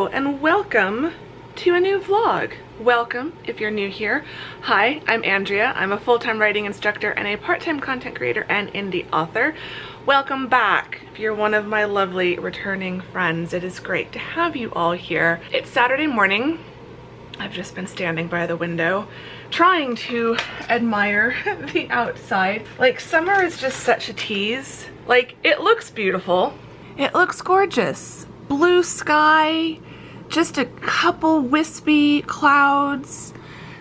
Hello and welcome to a new vlog. Welcome if you're new here. Hi, I'm Andrea. I'm a full-time writing instructor and a part-time content creator and indie author. Welcome back. If you're one of my lovely returning friends, it is great to have you all here. It's Saturday morning. I've just been standing by the window trying to admire the outside. Like, summer is just such a tease. Like, it looks beautiful. It looks gorgeous. Blue sky, just a couple wispy clouds,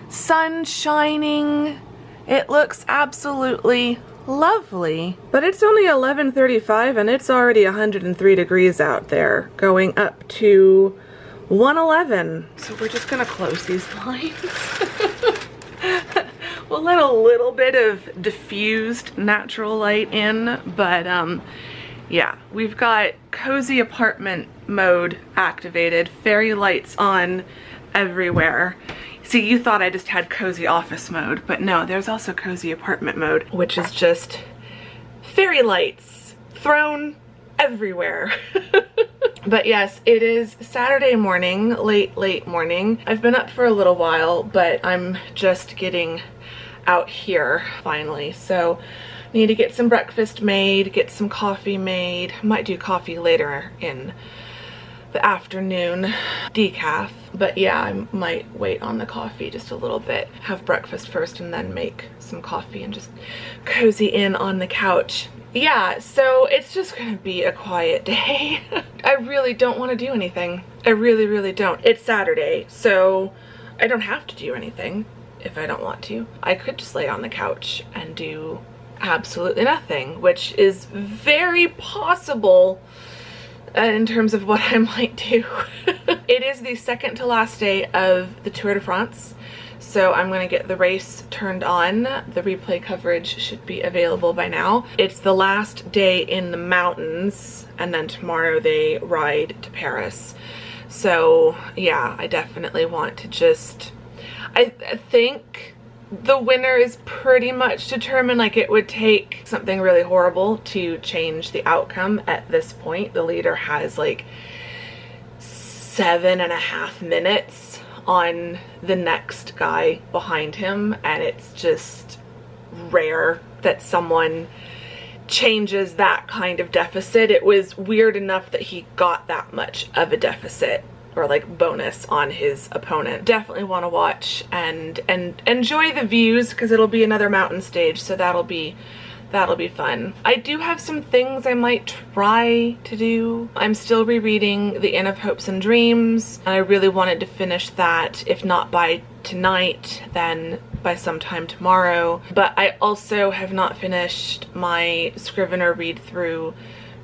sun shining. It looks absolutely lovely. But it's only 11:35 and it's already 103 degrees out there, going up to 111. So we're just gonna close these blinds. We'll let a little bit of diffused natural light in, but yeah, we've got cozy apartment mode activated, fairy lights on everywhere. See, you thought I just had cozy office mode, but no, there's also cozy apartment mode, which is just fairy lights thrown everywhere. But yes, it is Saturday morning, late morning. I've been up for a little while, but I'm just getting out here finally. So need to get some breakfast made, get some coffee made. Might do coffee later in the afternoon, decaf. But yeah, I might wait on the coffee just a little bit. Have breakfast first and then make some coffee and just cozy in on the couch. Yeah, so it's just gonna be a quiet day. I really don't want to do anything. I really don't. It's Saturday, so I don't have to do anything if I don't want to. I could just lay on the couch and do absolutely nothing, which is very possible in terms of what I might do. It is the second to last day of the Tour de France, so I'm gonna get the race turned on. The replay coverage should be available by now. It's the last day in the mountains, and then tomorrow they ride to Paris. So yeah, I definitely want to just, I think the winner is pretty much determined. Like, it would take something really horrible to change the outcome at this point. The leader has like 7.5 minutes on the next guy behind him, and it's just rare that someone changes that kind of deficit. It was weird enough that he got that much of a deficit or like bonus on his opponent. Definitely want to watch and enjoy the views, because it'll be another mountain stage, so that'll be fun. I do have some things I might try to do. I'm still rereading The Inn of Hopes and Dreams. I really wanted to finish that, if not by tonight, then by sometime tomorrow. But I also have not finished my Scrivener read-through,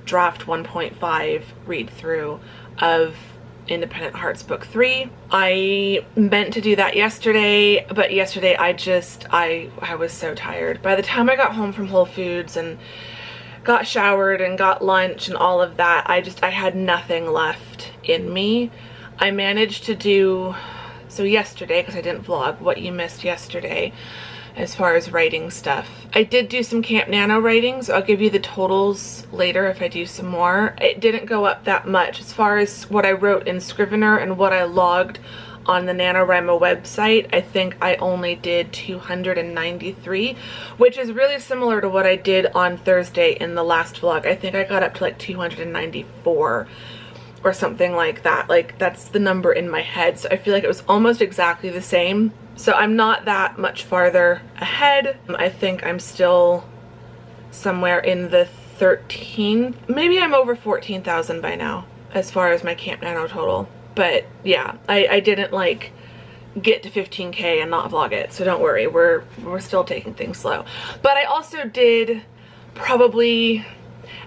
draft 1.5 read-through of Independent Hearts Book 3. I meant to do that yesterday, but yesterday I was so tired. By the time I got home from Whole Foods and got showered and got lunch and all of that, I had nothing left in me. I managed to do, so yesterday, because I didn't vlog what you missed yesterday as far as writing stuff, I did do some Camp Nano writing, so I'll give you the totals later if I do some more. It didn't go up that much as far as what I wrote in Scrivener and what I logged on the NaNoWriMo website. I think I only did 293, which is really similar to what I did on Thursday in the last vlog. I think I got up to like 294 or something like that. Like, that's the number in my head, so I feel like it was almost exactly the same. So I'm not that much farther ahead. I think I'm still somewhere in the 13, maybe I'm over 14,000 by now as far as my Camp Nano total. But yeah, I didn't like get to 15K and not vlog it, so don't worry, we're still taking things slow. But I also did probably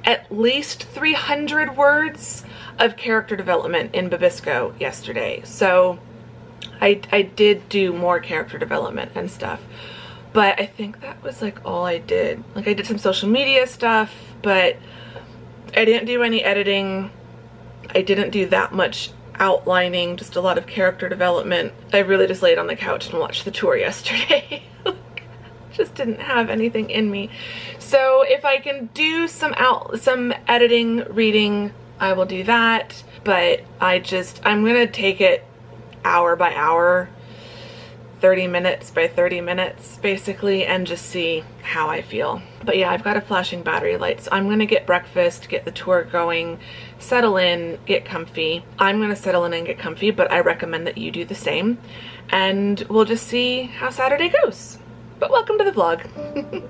at least 300 words of character development in Babisco yesterday. So I did do more character development and stuff, but I think that was like all I did. Like, I did some social media stuff, but I didn't do any editing. I didn't do that much outlining, just a lot of character development. I really just laid on the couch and watched the tour yesterday. Just didn't have anything in me. So if I can do some editing, reading, I will do that. but I'm gonna take it hour by hour, 30 minutes by 30 minutes basically, and just see how I feel. But yeah, I've got a flashing battery light, so I'm gonna get breakfast, get the tour going, settle in, get comfy. I'm gonna settle in and get comfy, but I recommend that you do the same, and we'll just see how Saturday goes. But welcome to the vlog.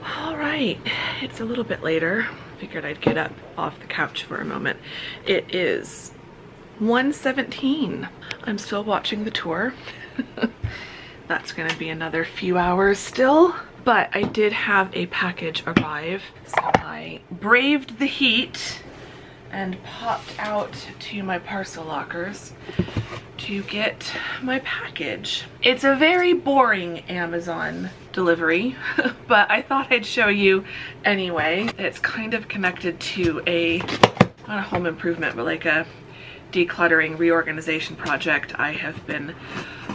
Alright, it's a little bit later. Figured I'd get up off the couch for a moment. It is 1:17. I'm still watching the tour. That's gonna be another few hours still. But I did have a package arrive, so I braved the heat and popped out to my parcel lockers to get my package. It's a very boring Amazon delivery, but I thought I'd show you anyway. It's kind of connected to not a home improvement, but like a decluttering reorganization project I have been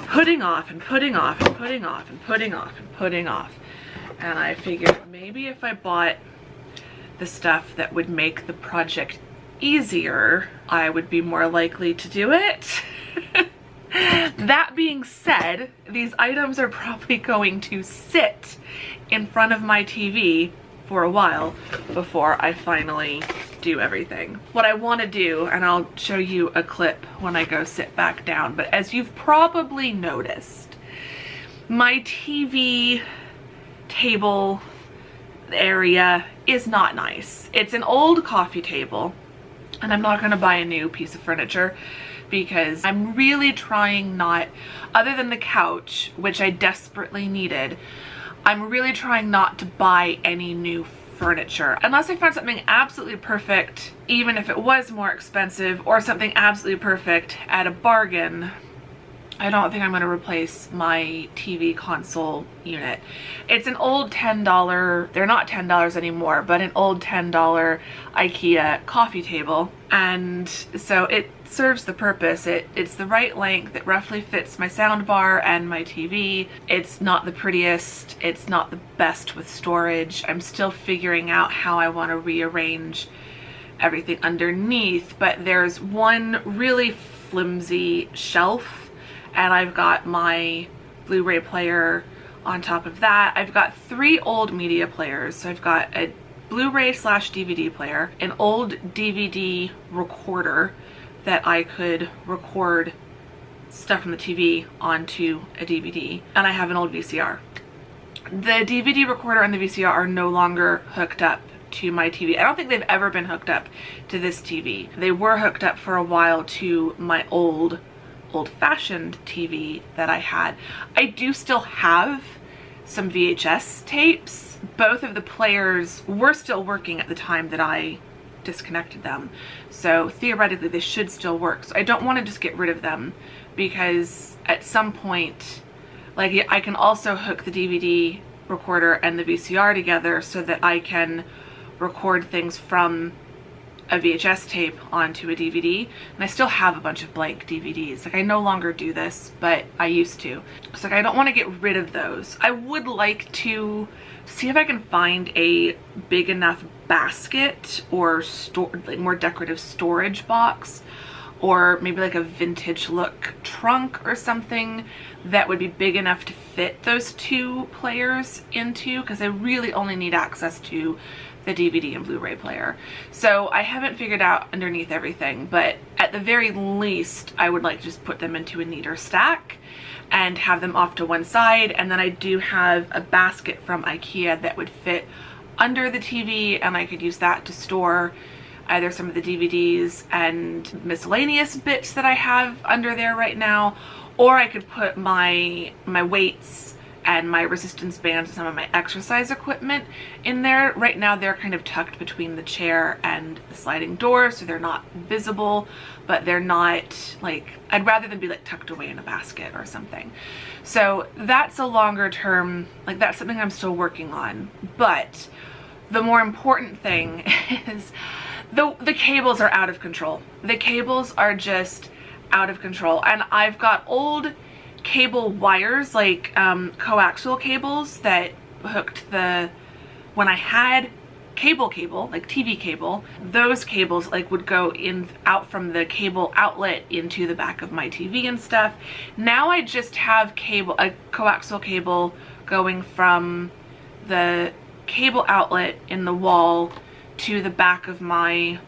putting off and putting off and putting off and putting off and putting off. And I figured maybe if I bought the stuff that would make the project easier, I would be more likely to do it. That being said, these items are probably going to sit in front of my TV for a while before I finally do everything. What I want to do, and I'll show you a clip when I go sit back down, but as you've probably noticed, my TV table area is not nice. It's an old coffee table, and I'm not going to buy a new piece of furniture because I'm really trying not, other than the couch, which I desperately needed, I'm really trying not to buy any new furniture unless I found something absolutely perfect, even if it was more expensive, or something absolutely perfect at a bargain. I don't think I'm going to replace my TV console unit. It's an old $10, they're not $10 anymore, but an old $10 IKEA coffee table. And so it serves the purpose. It's the right length. It roughly fits my sound bar and my TV. It's not the prettiest. It's not the best with storage. I'm still figuring out how I want to rearrange everything underneath, but there's one really flimsy shelf, and I've got my Blu-ray player on top of that. I've got 3 old media players. So I've got a Blu-ray / DVD player, an old DVD recorder that I could record stuff from the TV onto a DVD, and I have an old VCR. The DVD recorder and the VCR are no longer hooked up to my TV. I don't think they've ever been hooked up to this TV. They were hooked up for a while to my old-fashioned TV that I had. I do still have some VHS tapes. Both of the players were still working at the time that I disconnected them, so theoretically they should still work. So I don't want to just get rid of them, because at some point, like, I can also hook the DVD recorder and the VCR together so that I can record things from a VHS tape onto a DVD, and I still have a bunch of blank DVDs. Like, I no longer do this, but I used to. So like, I don't want to get rid of those. I would like to see if I can find a big enough basket or like more decorative storage box, or maybe like a vintage look trunk or something that would be big enough to fit those 2 players into, because I really only need access to the DVD and Blu-ray player. So I haven't figured out underneath everything, but at the very least I would like to just put them into a neater stack and have them off to one side. And then I do have a basket from IKEA that would fit under the TV, and I could use that to store either some of the DVDs and miscellaneous bits that I have under there right now, or I could put my weights and my resistance bands and some of my exercise equipment in there. Right now they're kind of tucked between the chair and the sliding door, so they're not visible, but they're not like, I'd rather them be like tucked away in a basket or something. So that's a longer term, like that's something I'm still working on. But the more important thing is the cables are out of control. The cables are just out of control. And I've got old cable wires, like coaxial cables that hooked when I had cable, like TV cable, those cables like would go out from the cable outlet into the back of my TV and stuff. Now I just have a coaxial cable going from the cable outlet in the wall to the back of my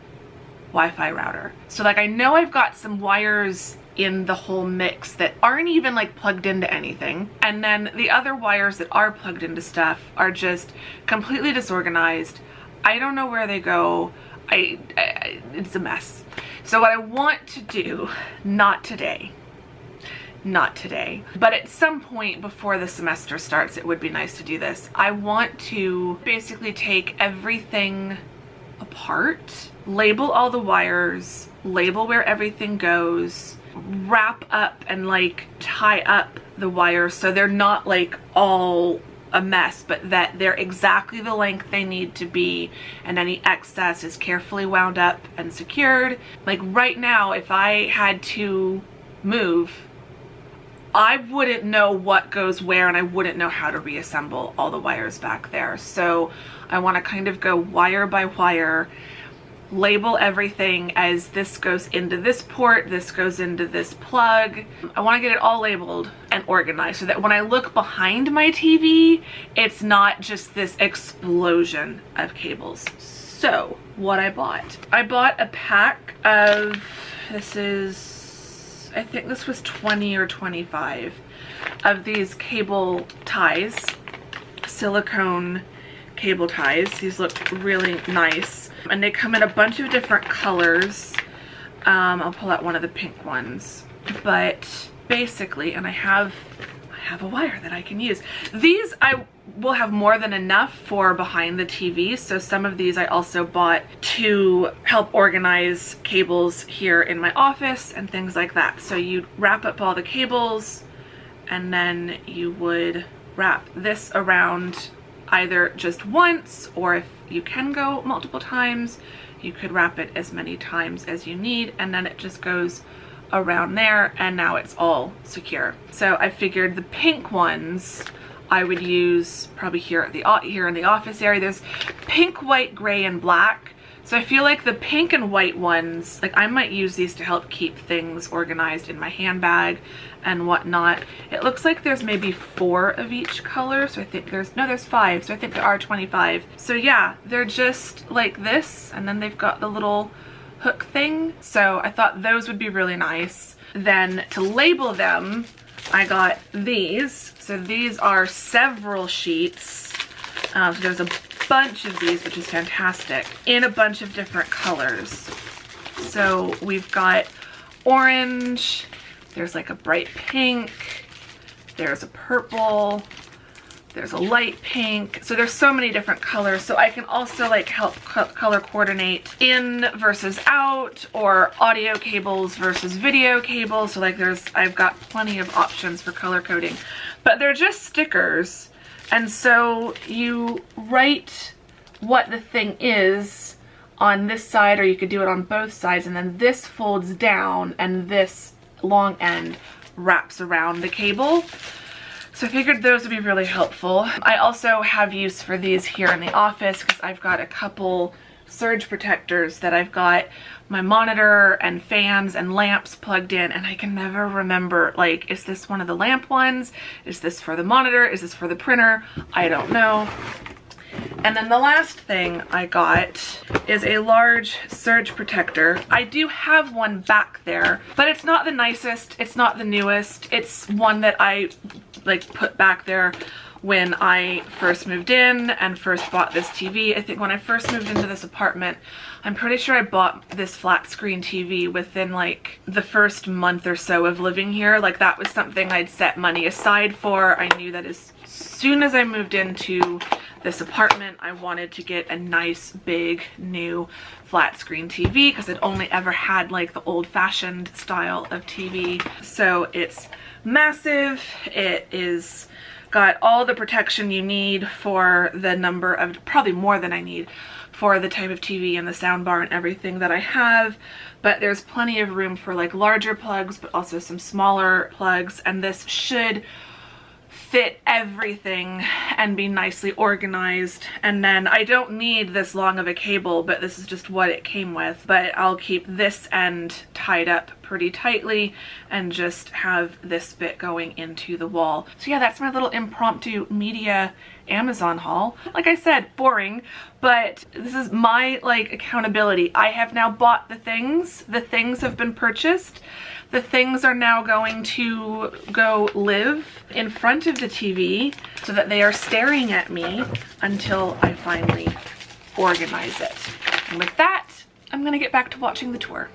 Wi-Fi router. So like I know I've got some wires in the whole mix that aren't even like plugged into anything, and then the other wires that are plugged into stuff are just completely disorganized. I don't know where they go. It's a mess. So what I want to do, not today, but at some point before the semester starts, it would be nice to do this. I want to basically take everything apart, label all the wires, label where everything goes, wrap up and like tie up the wires so they're not like all a mess, but that they're exactly the length they need to be, and any excess is carefully wound up and secured. Like right now, if I had to move, I wouldn't know what goes where, and I wouldn't know how to reassemble all the wires back there. So I want to kind of go wire by wire, label everything as this goes into this port, this goes into this plug. I want to get it all labeled and organized so that when I look behind my TV, it's not just this explosion of cables. So what I bought a pack of, I think this was 20 or 25 of these cable ties, silicone cable ties. These look really nice, and they come in a bunch of different colors. I'll pull out one of the pink ones, but basically, and I have a wire that I can use. These I will have more than enough for behind the TV, so some of these I also bought to help organize cables here in my office and things like that. So you'd wrap up all the cables, and then you would wrap this around either just once, or if you can go multiple times, you could wrap it as many times as you need, and then it just goes around there, and now it's all secure. So I figured the pink ones I would use probably here in the office area. There's pink, white, gray, and black. So I feel like the pink and white ones, like I might use these to help keep things organized in my handbag and whatnot. It looks like there's maybe 4 of each color, so I think there's 5, so I think there are 25. So yeah, they're just like this, and then they've got the little hook thing. So I thought those would be really nice. Then to label them, I got these. So these are several sheets. So there's a bunch of these, which is fantastic, in a bunch of different colors. So we've got orange, there's like a bright pink, there's a purple, there's a light pink. So there's so many different colors. So I can also like help color coordinate in versus out, or audio cables versus video cables. So like I've got plenty of options for color coding, but they're just stickers. And so you write what the thing is on this side, or you could do it on both sides, and then this folds down and this long end wraps around the cable. So I figured those would be really helpful. I also have use for these here in the office because I've got a couple surge protectors that I've got my monitor and fans and lamps plugged in, and I can never remember, like, is this one of the lamp ones? Is this for the monitor? Is this for the printer? I don't know. And then the last thing I got is a large surge protector. I do have one back there, but it's not the nicest, it's not the newest. It's one that I like put back there when I first moved in and first bought this TV. I think when I first moved into this apartment, I'm pretty sure I bought this flat screen TV within like the first month or so of living here. Like that was something I'd set money aside for. I knew that as soon as I moved into this apartment, I wanted to get a nice big new flat screen TV because I'd only ever had like the old-fashioned style of TV. So it's massive. It is got all the protection you need for the number of, probably more than I need for the type of TV and the sound bar and everything that I have, but there's plenty of room for like larger plugs but also some smaller plugs, and this should fit everything and be nicely organized. And then I don't need this long of a cable, but this is just what it came with. But I'll keep this end tied up pretty tightly and just have this bit going into the wall. So yeah, that's my little impromptu media Amazon haul. Like I said, boring, but this is my like accountability. I have now bought the things have been purchased. The things are now going to go live in front of the TV so that they are staring at me until I finally organize it. And with that, I'm gonna get back to watching the tour.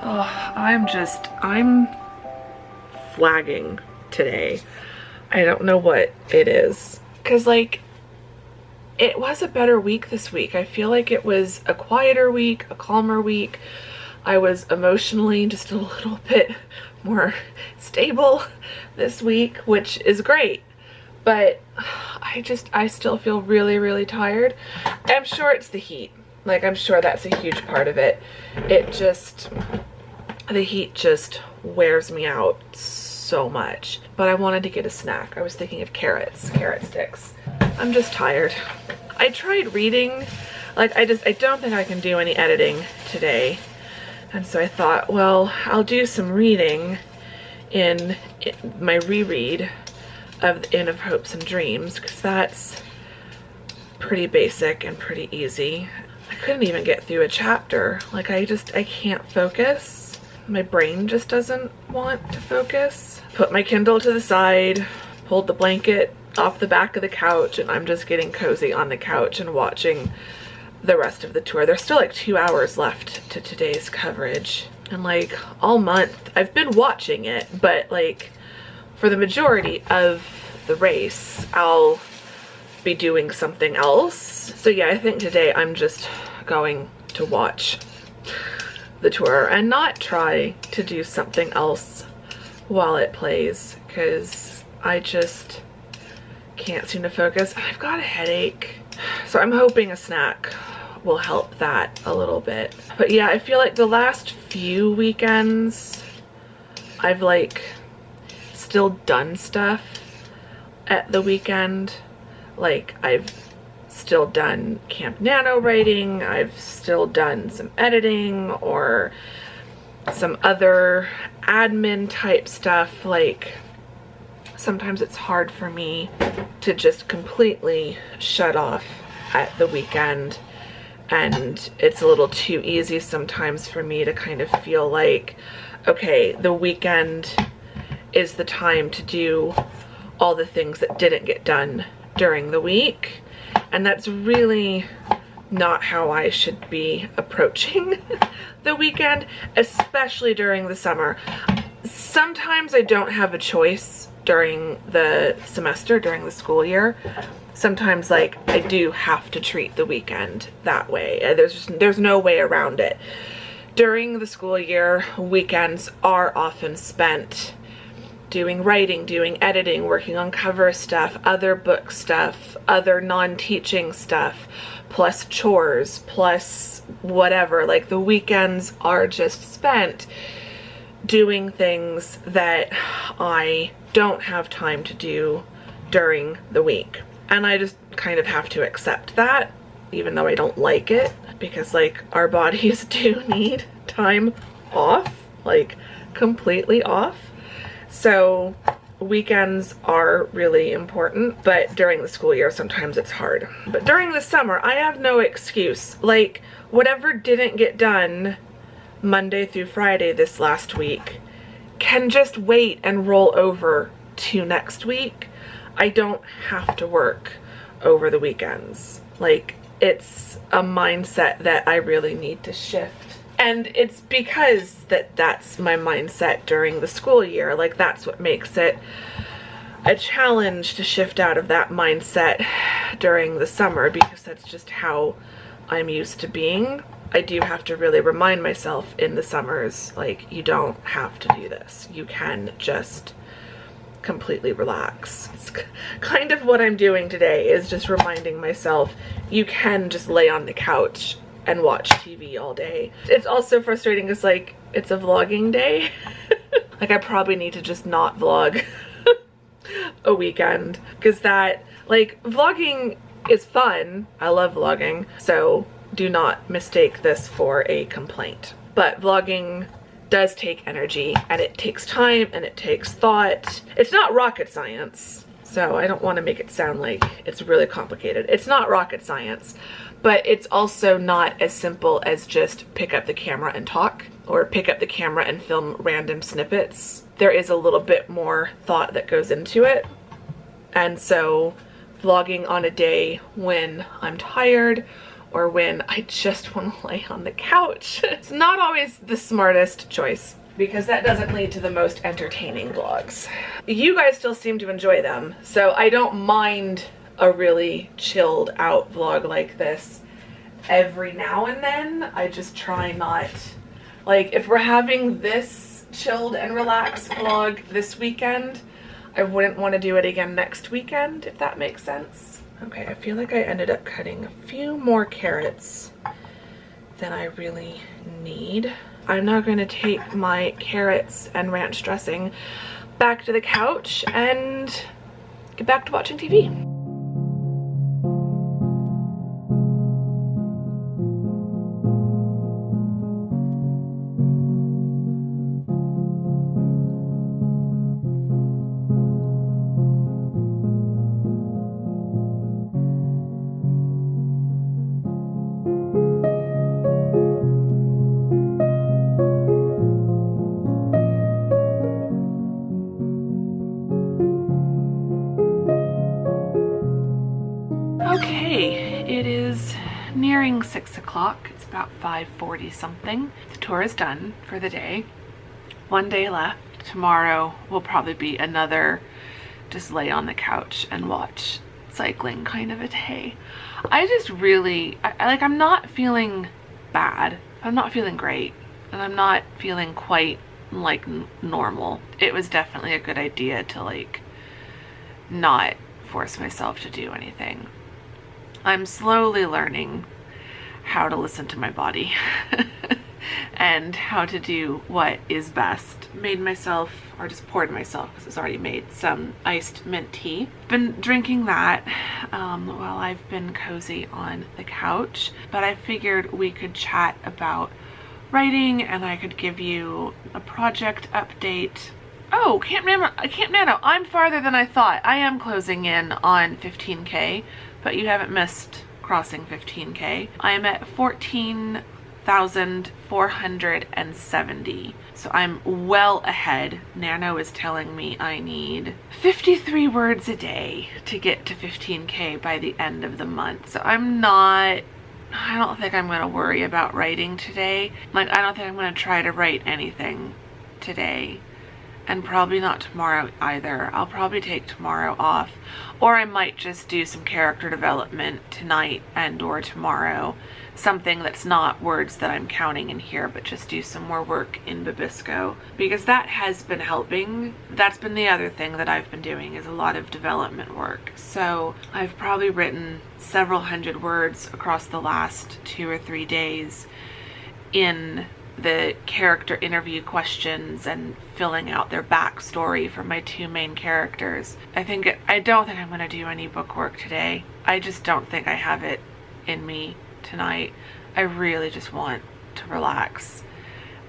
Oh, I'm flagging today. I don't know what it is. Cause like, it was a better week this week. I feel like it was a quieter week, a calmer week. I was emotionally just a little bit more stable this week, which is great. But I still feel really, really tired. I'm sure it's the heat. Like, I'm sure that's a huge part of it. The heat just wears me out so much. But I wanted to get a snack. I was thinking of carrot sticks. I'm just tired. I tried reading. Like, I don't think I can do any editing today. And so I thought, well, I'll do some reading in my reread of The Inn of Hopes and Dreams, because that's pretty basic and pretty easy. I couldn't even get through a chapter. Like, I can't focus. My brain just doesn't want to focus. Put my Kindle to the side, pulled the blanket off the back of the couch, and I'm just getting cozy on the couch and watching the rest of the tour. There's still like 2 hours left to today's coverage. And like all month, I've been watching it, but like for the majority of the race, I'll be doing something else. So yeah, I think today I'm just going to watch the tour and not try to do something else while it plays, because I just can't seem to focus. I've got a headache, so I'm hoping a snack will help that a little bit. But yeah, I feel like the last few weekends I've like still done stuff at the weekend. Like, I've still done Camp Nano writing, I've still done some editing or some other admin type stuff. Like, sometimes it's hard for me to just completely shut off at the weekend, and it's a little too easy sometimes for me to kind of feel like, okay, the weekend is the time to do all the things that didn't get done during the week. And that's really not how I should be approaching the weekend, especially during the summer. Sometimes I don't have a choice during the semester, during the school year. Sometimes like I do have to treat the weekend that way. There's no way around it. During the school year, weekends are often spent doing writing, doing editing, working on cover stuff, other book stuff, other non-teaching stuff, plus chores, plus whatever. Like, the weekends are just spent doing things that I don't have time to do during the week. And I just kind of have to accept that, even though I don't like it, because like our bodies do need time off, like completely off. So weekends are really important, but during the school year sometimes it's hard. But during the summer I have no excuse. Like, whatever didn't get done Monday through Friday this last week can just wait and roll over to next week. I don't have to work over the weekends. Like, it's a mindset that I really need to shift. And it's because that's my mindset during the school year. Like, that's what makes it a challenge to shift out of that mindset during the summer, because that's just how I'm used to being. I do have to really remind myself in the summers, like, you don't have to do this. You can just completely relax. It's kind of what I'm doing today, is just reminding myself you can just lay on the couch and watch TV all day. It's also frustrating because, like, it's a vlogging day. Like, I probably need to just not vlog a weekend, because that, like, vlogging is fun. I love vlogging, so do not mistake this for a complaint. But vlogging does take energy, and it takes time, and it takes thought. It's not rocket science, so I don't want to make it sound like it's really complicated. It's not rocket science, but it's also not as simple as just pick up the camera and talk, or pick up the camera and film random snippets. There is a little bit more thought that goes into it. And so vlogging on a day when I'm tired, or when I just want to lay on the couch, it's not always the smartest choice, because that doesn't lead to the most entertaining vlogs. You guys still seem to enjoy them, so I don't mind a really chilled out vlog like this every now and then. I just try not, like, if we're having this chilled and relaxed vlog this weekend, I wouldn't want to do it again next weekend, if that makes sense. Okay, I feel like I ended up cutting a few more carrots than I really need. I'm now going to take my carrots and ranch dressing back to the couch and get back to watching TV. Okay, it is nearing 6 o'clock. It's about 5:40 something. The tour is done for the day. One day left. Tomorrow will probably be another just lay on the couch and watch cycling kind of a day. I just really, I'm not feeling bad. I'm not feeling great. And I'm not feeling quite like normal. It was definitely a good idea to, like, not force myself to do anything. I'm slowly learning how to listen to my body and how to do what is best. Made myself, or just poured myself, because it's already made, some iced mint tea. Been drinking that while I've been cozy on the couch, but I figured we could chat about writing and I could give you a project update. Oh, Camp Nano, I'm farther than I thought. I am closing in on 15K, but you haven't missed crossing 15K. I am at 14,470. So I'm well ahead. Nano is telling me I need 53 words a day to get to 15K by the end of the month. So I don't think I'm gonna worry about writing today. Like, I don't think I'm gonna try to write anything today. And probably not tomorrow either. I'll probably take tomorrow off, or I might just do some character development tonight and or tomorrow something that's not words that I'm counting in here, but just do some more work in Babisco, because that has been helping. That's been the other thing that I've been doing, is a lot of development work. So I've probably written several hundred words across the last 2 or 3 days in the character interview questions and filling out their backstory for my 2 main characters. I don't think I'm going to do any book work today. I just don't think I have it in me tonight. I really just want to relax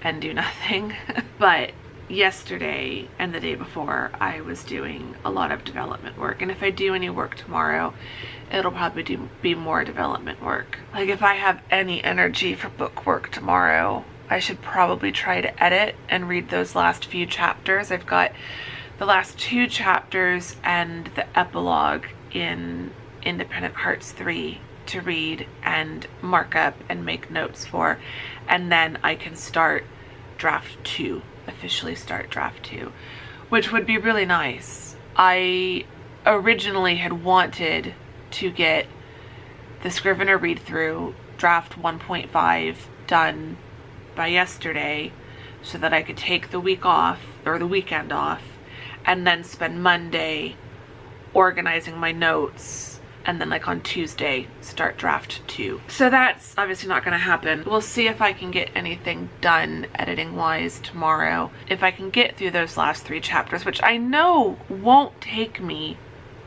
and do nothing. But yesterday and the day before, I was doing a lot of development work, and if I do any work tomorrow, it'll probably be more development work. Like, if I have any energy for book work tomorrow, I should probably try to edit and read those last few chapters. I've got the last 2 chapters and the epilogue in Independent Hearts 3 to read and mark up and make notes for, and then I can start draft 2, officially start draft 2, which would be really nice. I originally had wanted to get the Scrivener read through draft 1.5 done by yesterday, so that I could take the week off, or the weekend off, and then spend Monday organizing my notes, and then like on Tuesday start draft 2. So that's obviously not going to happen. We'll see if I can get anything done editing wise tomorrow. If I can get through those last 3 chapters, which I know won't take me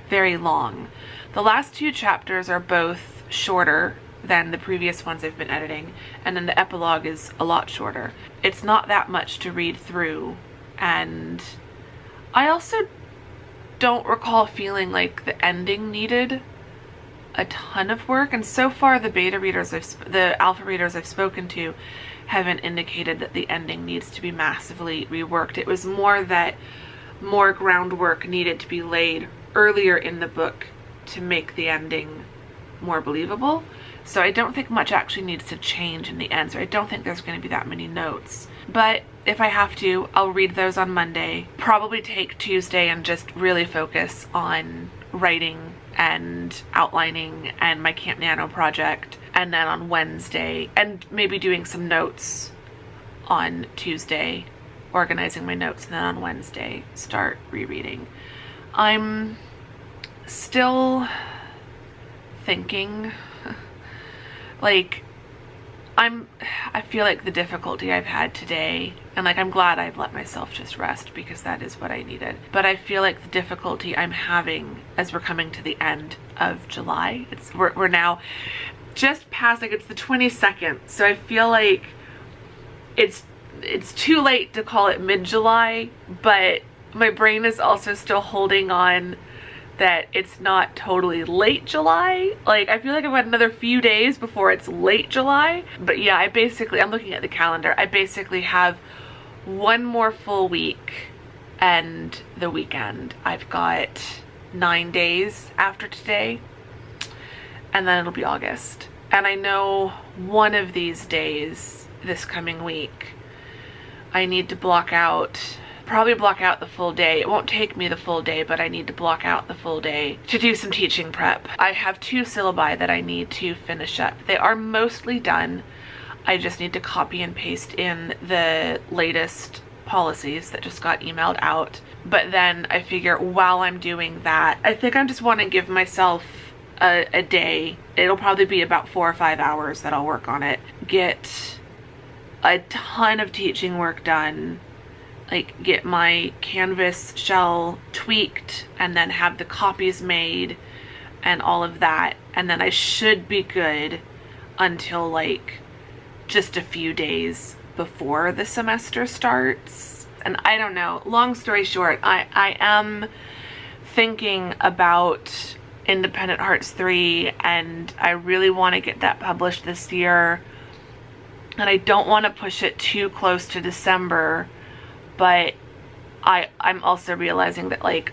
very long. The last 2 chapters are both shorter than the previous ones I've been editing, and then the epilogue is a lot shorter. It's not that much to read through, and I also don't recall feeling like the ending needed a ton of work, and so far the alpha readers I've spoken to haven't indicated that the ending needs to be massively reworked. It was more that more groundwork needed to be laid earlier in the book to make the ending more believable. So I don't think much actually needs to change in the end, so I don't think there's going to be that many notes. But if I have to, I'll read those on Monday, probably take Tuesday and just really focus on writing and outlining and my Camp Nano project, and then on Wednesday, and maybe doing some notes on Tuesday, organizing my notes, and then on Wednesday start rereading. I'm still thinking, like, I feel like the difficulty I've had today, and like I'm glad I've let myself just rest, because that is what I needed, but I feel like the difficulty I'm having as we're coming to the end of July, we're now just past, like, it's the 22nd, so I feel like it's too late to call it mid-July, but my brain is also still holding on that it's not totally late July. Like, I feel like I've got another few days before it's late July. But yeah, I'm looking at the calendar. I basically have 1 more full week and the weekend. I've got 9 days after today, and then it'll be August. And I know one of these days this coming week, I need to probably block out the full day. It won't take me the full day, but I need to block out the full day to do some teaching prep. I have 2 syllabi that I need to finish up. They are mostly done. I just need to copy and paste in the latest policies that just got emailed out. But then I figure while I'm doing that, I think I just want to give myself a day. It'll probably be about 4 or 5 hours that I'll work on it. Get a ton of teaching work done, like get my canvas shell tweaked, and then have the copies made and all of that, and then I should be good until like just a few days before the semester starts. And I don't know, long story short, I am thinking about Independent Hearts 3, and I really want to get that published this year, and I don't want to push it too close to December, but I'm also realizing that like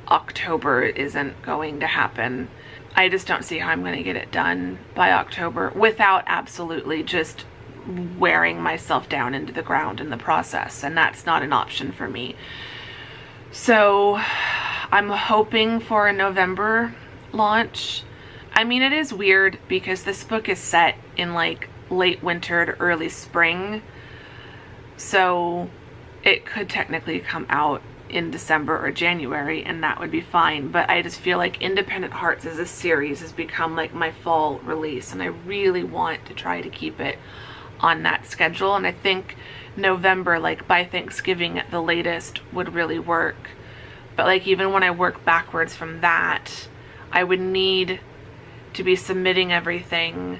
October isn't going to happen. I just don't see how I'm going to get it done by October without absolutely just wearing myself down into the ground in the process, and that's not an option for me. So I'm hoping for a November launch. I mean, it is weird because this book is set in like late winter to early spring, so it could technically come out in December or January, and that would be fine. But I just feel like Independent Hearts as a series has become like my fall release, and I really want to try to keep it on that schedule. And I think November, like by Thanksgiving at the latest, would really work. But like even when I work backwards from that, I would need to be submitting everything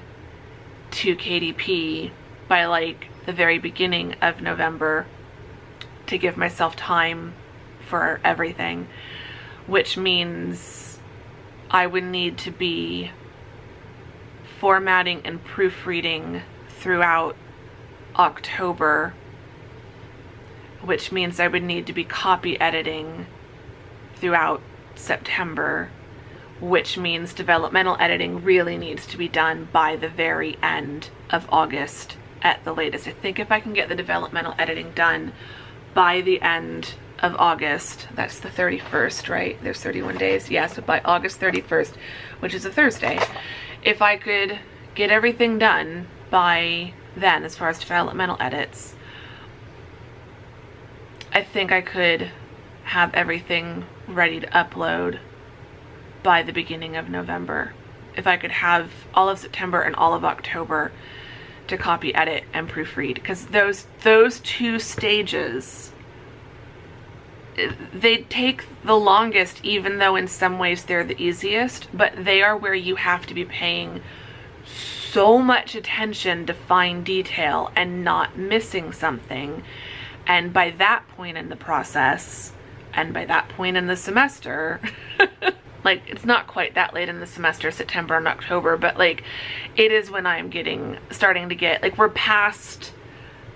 to KDP by like the very beginning of November to give myself time for everything, which means I would need to be formatting and proofreading throughout October, which means I would need to be copy editing throughout September, which means developmental editing really needs to be done by the very end of August at the latest. I think if I can get the developmental editing done by the end of August, that's the 31st, right? There's 31 days. Yeah, so by August 31st, which is a Thursday, if I could get everything done by then as far as developmental edits, I think I could have everything ready to upload by the beginning of November. If I could have all of September and all of October to copy, edit, and proofread, because those two stages, they take the longest, even though in some ways they're the easiest, but they are where you have to be paying so much attention to fine detail and not missing something. And by that point in the process, and by that point in the semester, like it's not quite that late in the semester, September and October, but like it is when I'm starting to get, like we're past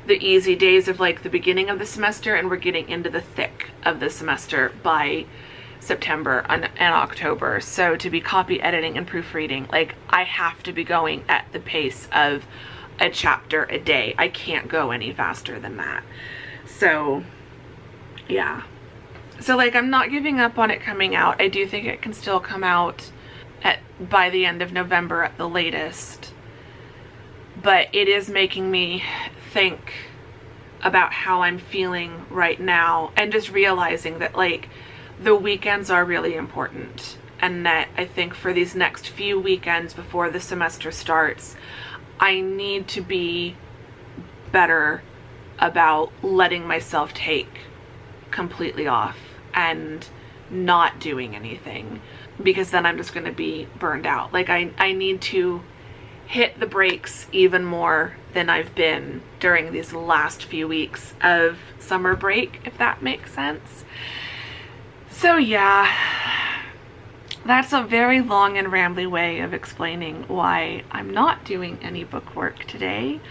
the easy days of like the beginning of the semester and we're getting into the thick of the semester by September and October. So to be copy editing and proofreading, like I have to be going at the pace of a chapter a day. I can't go any faster than that. So yeah. So like I'm not giving up on it coming out. I do think it can still come out by the end of November at the latest. But it is making me think about how I'm feeling right now and just realizing that like the weekends are really important, and that I think for these next few weekends before the semester starts, I need to be better about letting myself take completely off and not doing anything, because then I'm just going to be burned out. Like I need to hit the brakes even more than I've been during these last few weeks of summer break, if that makes sense. So yeah, that's a very long and rambly way of explaining why I'm not doing any book work today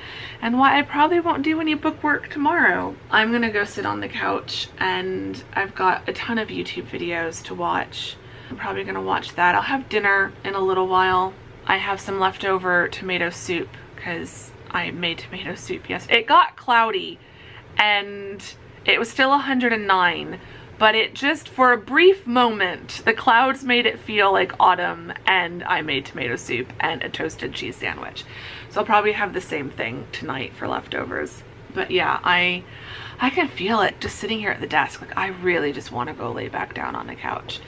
and why I probably won't do any book work tomorrow. I'm gonna go sit on the couch and I've got a ton of YouTube videos to watch. I'm probably gonna watch that. I'll have dinner in a little while. I have some leftover tomato soup because I made tomato soup yesterday. It got cloudy and it was still 109. But it just, for a brief moment, the clouds made it feel like autumn, and I made tomato soup and a toasted cheese sandwich. So I'll probably have the same thing tonight for leftovers. But yeah, I can feel it just sitting here at the desk. Like I really just want to go lay back down on the couch.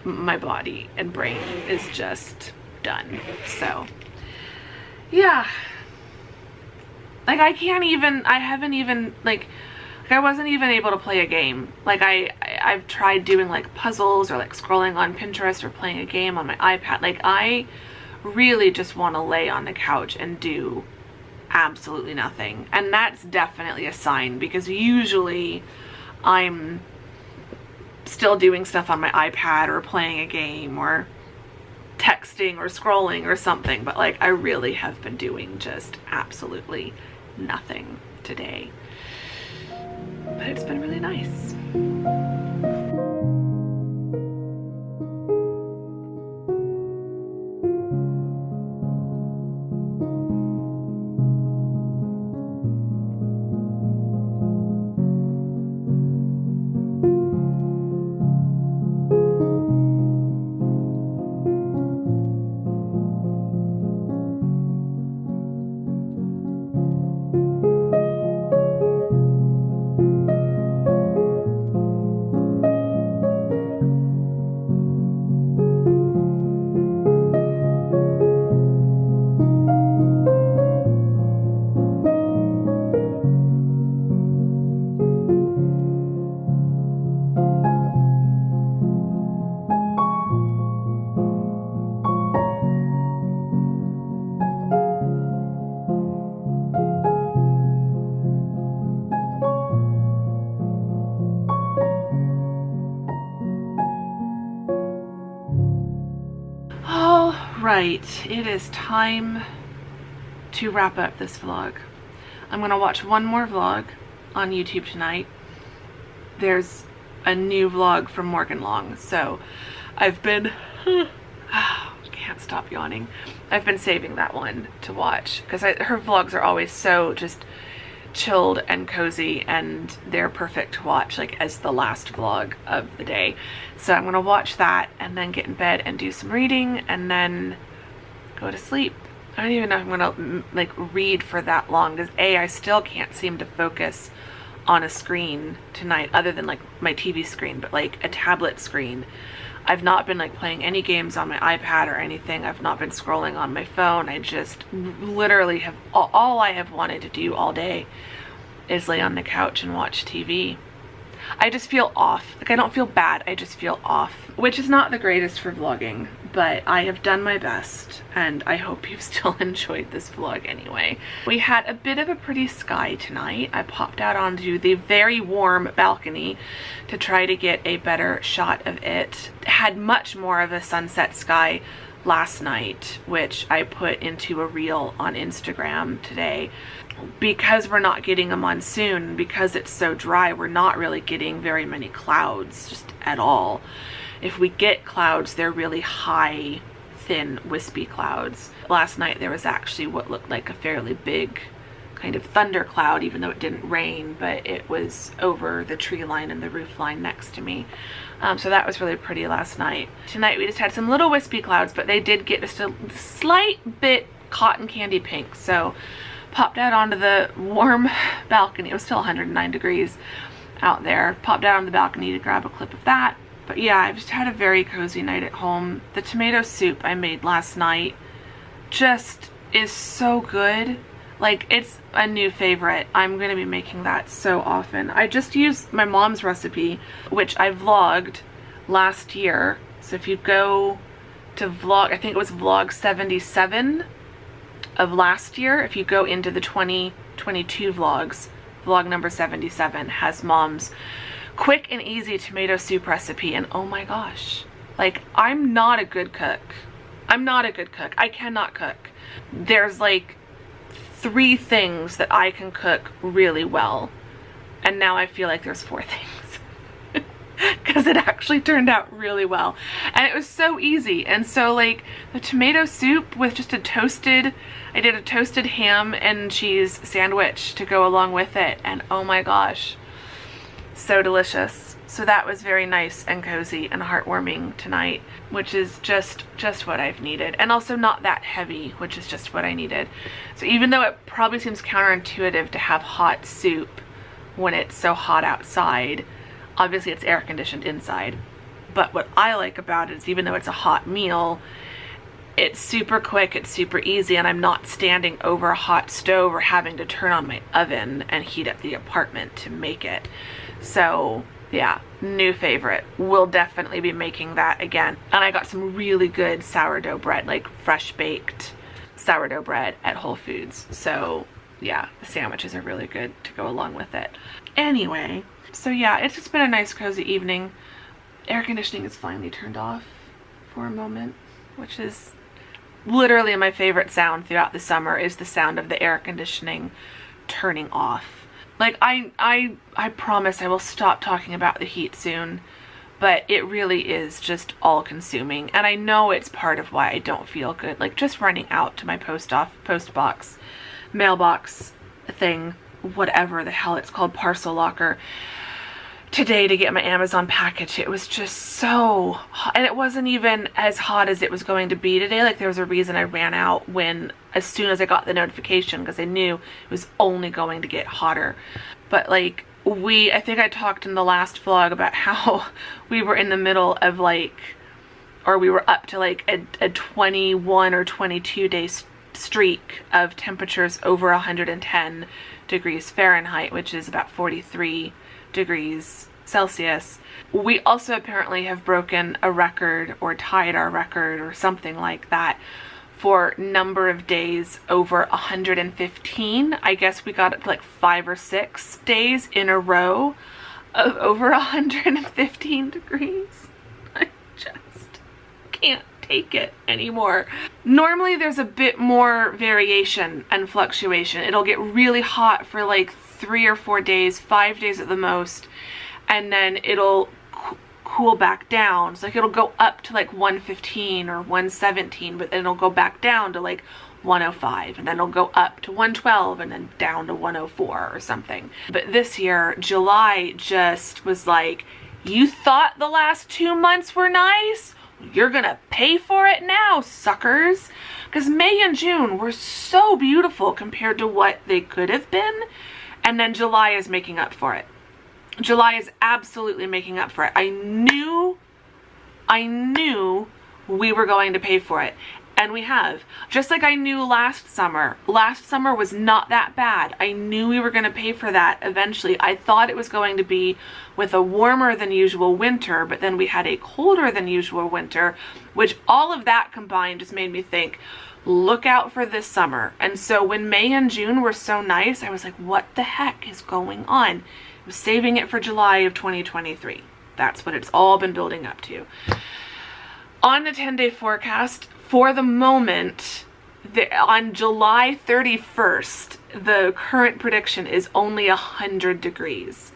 My body and brain is just done. So yeah. Like I wasn't even able to play a game. Like I've tried doing like puzzles or like scrolling on Pinterest or playing a game on my iPad. Like I really just want to lay on the couch and do absolutely nothing. And that's definitely a sign, because usually I'm still doing stuff on my iPad or playing a game or texting or scrolling or something. But like I really have been doing just absolutely nothing today. But it's been really nice. right, it is time to wrap up this vlog. I'm gonna watch one more vlog on YouTube tonight. There's a new vlog from Morgan Long, so I've been can't stop yawning. I've been saving that one to watch because her vlogs are always so just chilled and cozy, and they're perfect to watch like as the last vlog of the day. So I'm gonna watch that and then get in bed and do some reading and then go to sleep. I don't even know if I'm gonna like read for that long because I still can't seem to focus on a screen tonight other than like my TV screen, but like a tablet screen. I've not been like playing any games on my iPad or anything. I've not been scrolling on my phone. I just literally have, all I have wanted to do all day is lay on the couch and watch TV. I just feel off. Like I don't feel bad, I just feel off, which is not the greatest for vlogging, but I have done my best and I hope you've still enjoyed this vlog anyway. We had a bit of a pretty sky tonight. I popped out onto the very warm balcony to try to get a better shot of it. Had much more of a sunset sky last night, which I put into a reel on Instagram today. Because we're not getting a monsoon, because it's so dry, we're not really getting very many clouds just at all. If we get clouds, they're really high, thin, wispy clouds. Last night there was actually what looked like a fairly big kind of thunder cloud, even though it didn't rain, but it was over the tree line and the roof line next to me. So that was really pretty last night. Tonight we just had some little wispy clouds, but they did get just a slight bit cotton candy pink. So popped out onto the warm balcony. It was still 109 degrees out there. Popped out on the balcony to grab a clip of that. But yeah, I've just had a very cozy night at home. The tomato soup I made last night just is so good. Like, it's a new favorite. I'm gonna be making that so often. I just used my mom's recipe, which I vlogged last year. So if you go to vlog, I think it was vlog 77 of last year. If you go into the 2022 vlogs, vlog number 77 has mom's quick and easy tomato soup recipe, and oh my gosh, like, I'm not a good cook. I'm not a good cook. I cannot cook. There's like 3 things that I can cook really well, and now I feel like there's 4 things because it actually turned out really well, and it was so easy. And so like the tomato soup with just I did a toasted ham and cheese sandwich to go along with it, and oh my gosh, so delicious. So that was very nice and cozy and heartwarming tonight, which is just what I've needed, and also not that heavy, which is just what I needed. So even though it probably seems counterintuitive to have hot soup when it's so hot outside, obviously it's air conditioned inside, but what I like about it is even though it's a hot meal, it's super quick, it's super easy, and I'm not standing over a hot stove or having to turn on my oven and heat up the apartment to make it. So yeah, new favorite. We'll definitely be making that again. And I got some really good sourdough bread, like fresh baked sourdough bread at Whole Foods. So yeah, the sandwiches are really good to go along with it. Anyway, so yeah, it's just been a nice cozy evening. Air conditioning is finally turned off for a moment, which is literally my favorite sound throughout the summer, is the sound of the air conditioning turning off. Like, I promise I will stop talking about the heat soon, but it really is just all consuming. And I know it's part of why I don't feel good. Like, just running out to my post box, mailbox thing, whatever the hell it's called, parcel locker, today to get my Amazon package. It was just so hot, and it wasn't even as hot as it was going to be today. Like, there was a reason I ran out as soon as I got the notification, because I knew it was only going to get hotter. But like, I think I talked in the last vlog about how we were in the middle of like, or we were up to like a 21 or 22 day streak of temperatures over 110 degrees Fahrenheit, which is about 43 degrees Celsius. We also apparently have broken a record, or tied our record or something like that, for number of days over 115. I guess we got it to like 5 or 6 days in a row of over 115 degrees. I just can't take it anymore. Normally there's a bit more variation and fluctuation. It'll get really hot for like 3 or 4 days, 5 days at the most, and then it'll cool back down. So like it'll go up to like 115 or 117, but then it'll go back down to like 105, and then it'll go up to 112 and then down to 104 or something. But this year, July just was like, you thought the last 2 months were nice? You're gonna pay for it now, suckers. Because May and June were so beautiful compared to what they could have been, and then July is making up for it. July is absolutely making up for it. I knew we were going to pay for it. And we have. Just like I knew last summer. Last summer was not that bad. I knew we were going to pay for that eventually. I thought it was going to be with a warmer than usual winter, but then we had a colder than usual winter, which all of that combined just made me think, look out for this summer. And so when May and June were so nice, I was like, what the heck is going on? I was saving it for July of 2023. That's what it's all been building up to. On the 10-day forecast, for the moment, on July 31st, the current prediction is only 100 degrees.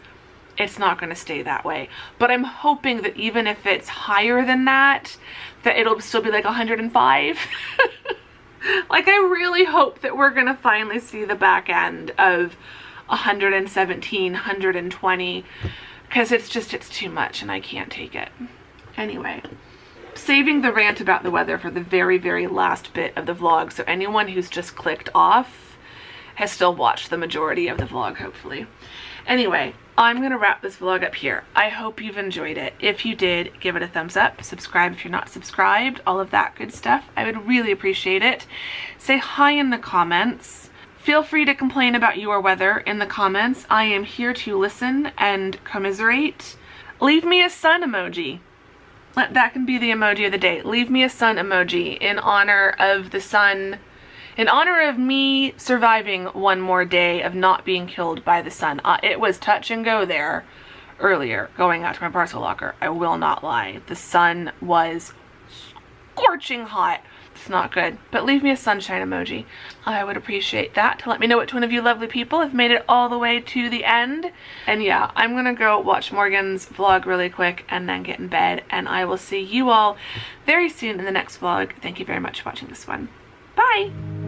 It's not going to stay that way. But I'm hoping that even if it's higher than that it'll still be like 105. Like, I really hope that we're going to finally see the back end of 117, 120, because it's too much and I can't take it. Anyway, saving the rant about the weather for the very, very last bit of the vlog, so anyone who's just clicked off has still watched the majority of the vlog, hopefully. Anyway, I'm gonna wrap this vlog up here. I hope you've enjoyed it. If you did, give it a thumbs up, subscribe if you're not subscribed, all of that good stuff. I would really appreciate it. Say hi in the comments. Feel free to complain about your weather in the comments. I am here to listen and commiserate. Leave me a sun emoji. That can be the emoji of the day. Leave me a sun emoji in honor of the sun, in honor of me surviving one more day of not being killed by the sun. It was touch and go there earlier going out to my parcel locker. I will not lie. The sun was scorching hot. It's not good, but leave me a sunshine emoji. I would appreciate that to let me know which one of you lovely people have made it all the way to the end. And yeah, I'm gonna go watch Morgan's vlog really quick and then get in bed, and I will see you all very soon in the next vlog. Thank you very much for watching this one. Bye!